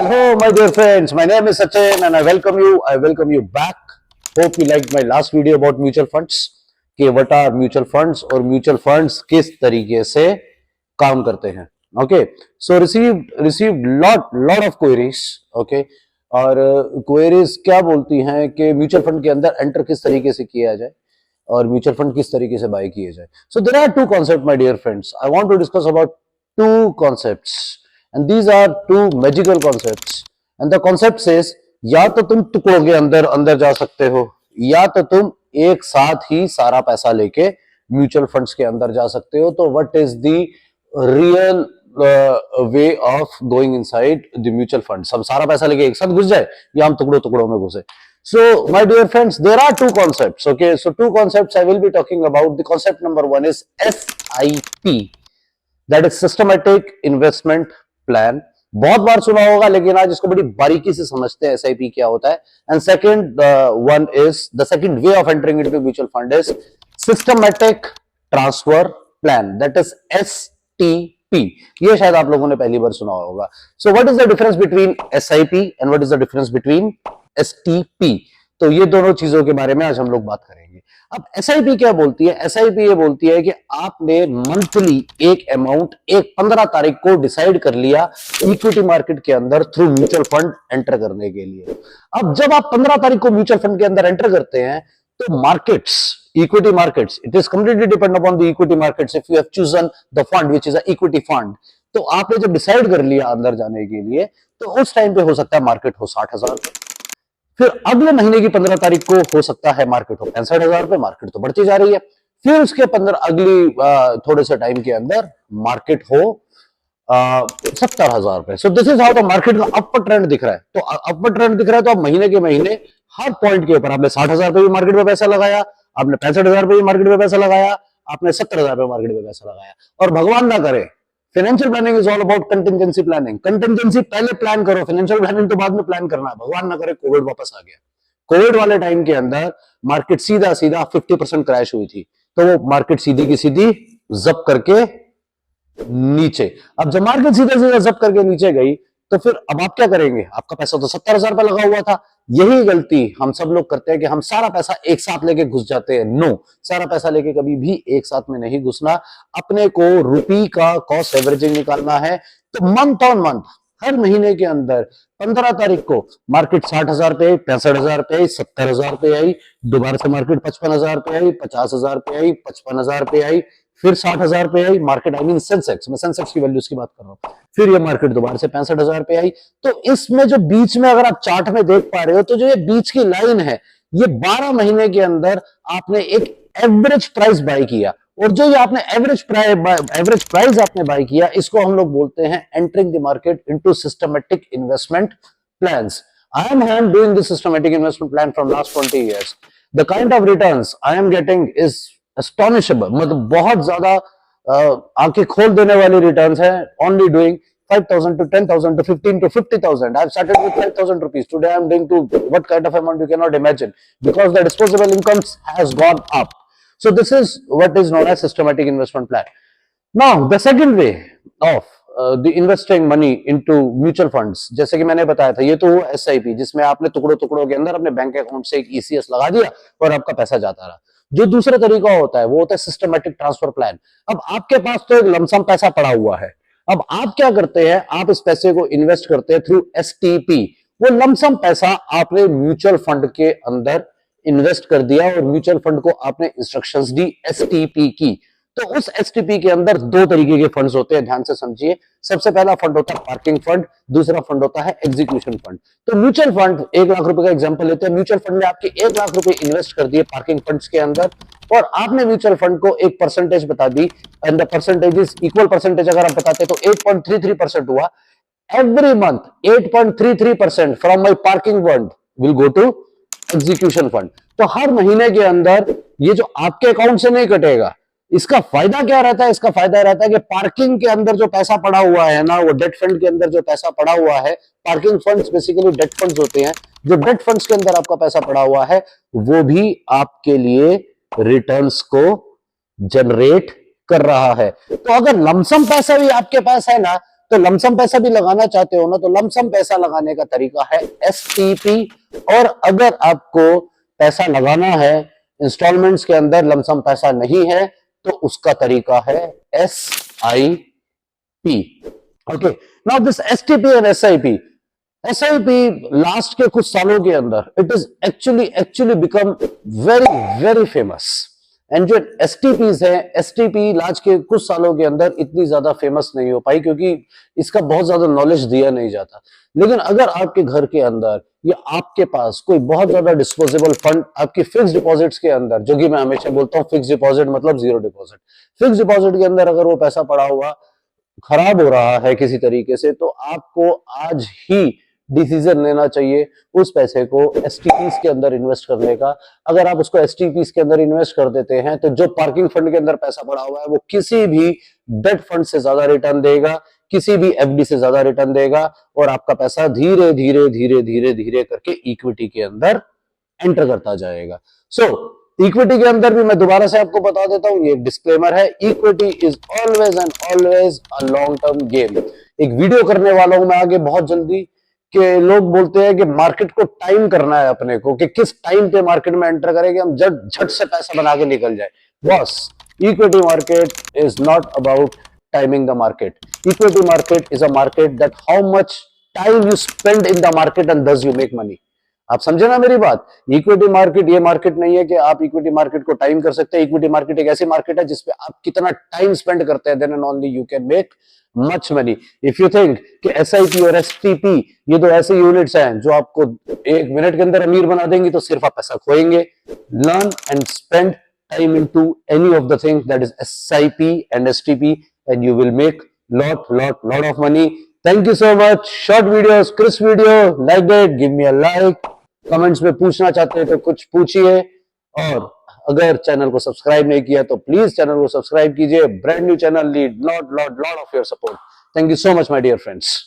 Hello, my dear friends. My name is Sachin, and I welcome you. I welcome you back. Hope you liked my last video about mutual funds. कि what are mutual funds और mutual funds किस तरीके से काम करते हैं. Okay. So received lot of queries. Okay. और queries क्या बोलती हैं कि म्यूचुअल फंड के अंदर एंटर किस तरीके से किया जाए और म्यूचुअल फंड किस तरीके से बाय किए जाए. So there are two concepts, my dear friends. I want to discuss about two concepts. And these are two magical concepts. And the concept says, या तो तुम टुकड़ों के अंदर जा सकते हो, या तो तुम एक साथ ही सारा पैसा लेके म्यूचुअल फंड्स के अंदर जा सकते हो. तो what is the real way of going inside the mutual funds? हम सारा पैसा लेके एक साथ घुस जाए या हम टुकड़ों टुकड़ों में घुसे? So, my dear friends, there are two concepts. Okay, so two concepts I will be talking about. The concept number one is SIP, that is systematic investment plan. बहुत बार सुना होगा, लेकिन आज इसको बड़ी बारीकी से समझते हैं SIP क्या होता है. And second one is the second way of entering into mutual fund is systematic transfer plan, that is STP. ये शायद आप लोगों ने पहली बार सुना होगा. So what is the difference between SIP and what is the difference between STP? तो ये दोनों चीजों के बारे में आज हम लोग बात करेंगे. अब SIP क्या बोलती है? SIP ये बोलती है कि आपने मंथली एक अमाउंट एक 15 तारीख को डिसाइड कर लिया इक्विटी मार्केट के अंदर थ्रू म्यूचुअल फंड एंटर करने के लिए. अब जब आप 15 तारीख को म्यूचुअल फंड के अंदर एंटर करते हैं तो markets, equity markets, it is completely depend upon the equity markets. If you have chosen the fund which is a equity fund, तो आपने जब डिसाइड कर लिया अंदर जाने के लिए, तो उस टाइम पे हो सकता है मार्केट हो 60,000. फिर अगले महीने की 15 तारीख को हो सकता है मार्केट हो 65,000 पे. मार्केट तो बढ़ती जा रही है. फिर उसके 15 अगली थोड़े से टाइम के अंदर मार्केट हो 70,000 पे. So this is how the market का अपर ट्रेंड दिख रहा है. तो अपर ट्रेंड दिख रहा है, तो अब महीने के महीने हर पॉइंट के ऊपर आपने 60,000 पे भी मार्केट में पैसा लगाया, आपने 65,000 पे भी मार्केट में पैसा लगाया, आपने 70,000 पे मार्केट में पैसा लगाया. और भगवान ना करे, financial planning is all about contingency planning. Contingency पहले प्लान करो, फाइनेंशियल प्लानिंग तो बाद में प्लान करना है. भगवान ना करे कोविड वापस आ गया. कोविड वाले टाइम के अंदर मार्केट सीधा 50% क्रैश हुई थी, तो वो मार्केट सीधी की सीधी जब करके नीचे. अब जब मार्केट सीधा जब करके नीचे गई, तो फिर अब आप क्या करेंगे? आपका पैसा तो 70,000 पे लगा हुआ था. यही गलती हम सब लोग करते हैं कि हम सारा पैसा एक साथ लेके घुस जाते हैं. नो, सारा पैसा लेके कभी भी एक साथ में नहीं घुसना. अपने को रुपी का कॉस्ट एवरेजिंग निकालना है. तो मंथ ऑन मंथ, हर महीने के अंदर 15 तारीख को मार्केट 60,000 पे आई, 65,000 पे आई, 70,000 पे आई, दोबारा से मार्केट 55,000 पे आई, 50,000 पे आई, 55,000 पे आई, फिर 60,000 पे आई मार्केट. आई मीन सेंसेक्स, मैं सेंसेक्स की वैल्यूज की बात कर रहा हूं. फिर ये मार्केट दोबारा से 65,000 पे आई. तो इसमें जो बीच में अगर आप चार्ट में देख पा रहे हो, तो जो ये बीच की लाइन है, ये 12 महीने के अंदर आपने एक एवरेज प्राइस बाय किया. और जो ये आपने एवरेज प्राइस आपने बाय किया, इसको हम लोग बोलते हैं entering the market into systematic investment plans. I am doing this systematic investment plan from last 20 years. The kind of returns I am getting is astonishable. मतलब बहुत ज्यादा आंखें खोल देने वाली रिटर्न्स है. Only doing 5,000 to 10,000 to 15 to 50,000. I've started with 5,000 rupees. Today I'm doing to what kind of amount you cannot imagine, because the disposable incomes has gone up. So this is what is known as systematic investment plan. Now the second way of the investing money into mutual funds, जैसे कि मैंने बताया था, ये तो SIP, जिसमें आपने टुकड़ों टुकड़ों के अंदर अपने बैंक अकाउंट से एक ECS लगा दिया और आपका पैसा जाता रहा. जो दूसरा तरीका होता है वो होता है सिस्टमैटिक ट्रांसफर प्लान. अब आपके पास तो एक लमसम पैसा पड़ा हुआ है. अब आप क्या करते हैं? आप इस पैसे को इन्वेस्ट करते हैं थ्रू STP. वो लमसम पैसा आपने म्यूचुअल फंड के अंदर इन्वेस्ट कर दिया और म्यूचुअल फंड को आपने इंस्ट्रक्शंस दी STP की. तो उस STP के अंदर दो तरीके के फंड्स होते हैं, ध्यान से समझिए. सबसे पहला फंड होता है पार्किंग फंड, दूसरा फंड होता है एग्जीक्यूशन फंड. तो म्यूचुअल फंड, 1 लाख रुपए का एग्जांपल लेते हैं. म्यूचुअल फंड ने आपके 1 लाख रुपए इन्वेस्ट कर दिए पार्किंग फंड्स के अंदर, और आपने म्यूचुअल फंड को एक परसेंटेज बता दी, and the percentage is equal percentage अगर आप बताते तो 8.33% हुआ. Every month 8.33% from my parking fund will go to execution fund. तो हर महीने के अंदर ये जो आपके अकाउंट से नहीं कटेगा, इसका फायदा क्या रहता है? इसका फायदा रहता है कि पार्किंग के अंदर जो पैसा पड़ा हुआ है ना, वो डेट फंड के अंदर जो पैसा पड़ा हुआ है, parking funds basically date funds होते हैं. जो डेट फंड्स के अंदर आपका पैसा पड़ा हुआ है, वो भी आपके लिए रिटर्न्स को जनरेट कर रहा है. तो अगर लमसम पैसा भी आपके पास है ना, तो लमसम पैसा भी लगाना चाहते हो ना, तो लमसम पैसा लगाने का तरीका है STP। और अगर आपको पैसा लगाना है इंस्टॉलमेंट्स के अंदर, लमसम पैसा नहीं है, तो उसका तरीका है SIP। Okay, now this STP and SIP last के कुछ सालों के अंदर it is actually become very very famous. And जो STPs है, STP लास्ट के कुछ सालों के अंदर इतनी ज्यादा फेमस नहीं हो पाई क्योंकि इसका बहुत ज्यादा नॉलेज दिया नहीं जाता। लेकिन अगर आपके घर के अंदर या आपके पास कोई बहुत ज्यादा डिस्पोजेबल फंड आपकी फिक्स डिपॉजिट्स के अंदर, जो कि मैं हमेशा बोलता हूँ फिक्स डिपॉजिट मतलब जीरो डिपॉजिट, फिक्स डिपॉजिट के अंदर अगर वो पैसा पड़ा हुआ खराब हो रहा है किसी तरीके से, तो आपको आज ही डिसीजन लेना चाहिए उस पैसे को STPs के अंदर इन्वेस्ट करने का। अगर आप उसको STPs के अंदर इन्वेस्ट कर देते हैं तो जो पार्किंग फंड के अंदर पैसा पड़ा हुआ है वो किसी भी डेट फंड से ज्यादा रिटर्न देगा, किसी भी FD से ज्यादा रिटर्न देगा, और आपका पैसा धीरे धीरे धीरे धीरे धीरे करके इक्विटी के अंदर एंटर करता जाएगा। सो इक्विटी के अंदर भी मैं दोबारा से आपको बता देता हूं, ये डिस्क्लेमर है, equity is always and always a long term game. एक वीडियो करने वाला हूं मैं आगे बहुत जल्दी, कि लोग बोलते हैं कि मार्केट को टाइम करना है अपने को, कि किस टाइम पे मार्केट में एंटर करें कि हम झट से पैसा बना के निकल जाए। Boss, equity market is not about timing the market. Equity market is a market that how much time you spend in the market and दस यू मेक मनी। आप समझे ना मेरी बात? इक्विटी मार्केट ये मार्केट नहीं है कि आप इक्विटी मार्केट को टाइम कर सकते हैं। इक्विटी मार्केट एक ऐसी मार्केट है जिसपे आप कितना टाइम स्पेंड करते हैं, then and only you can make much money. If you think कि SIP और STP ये दो ऐसे यूनिट्स हैं जो आपको एक मिनट के अंदर अमीर बना देंगी, तो सिर्फ आप पैसा खोएंगे। Learn and spend time into any of the things that is SIP and STP एंड you will make lot of money. Thank you so much. Short videos, crisp video, like it, give me a like. Comments में पूछना चाहते हैं तो कुछ पूछिए, और अगर चैनल को सब्सक्राइब नहीं किया तो प्लीज चैनल को सब्सक्राइब कीजिए। Brand new channel need lot of your support. Thank you so much my dear friends.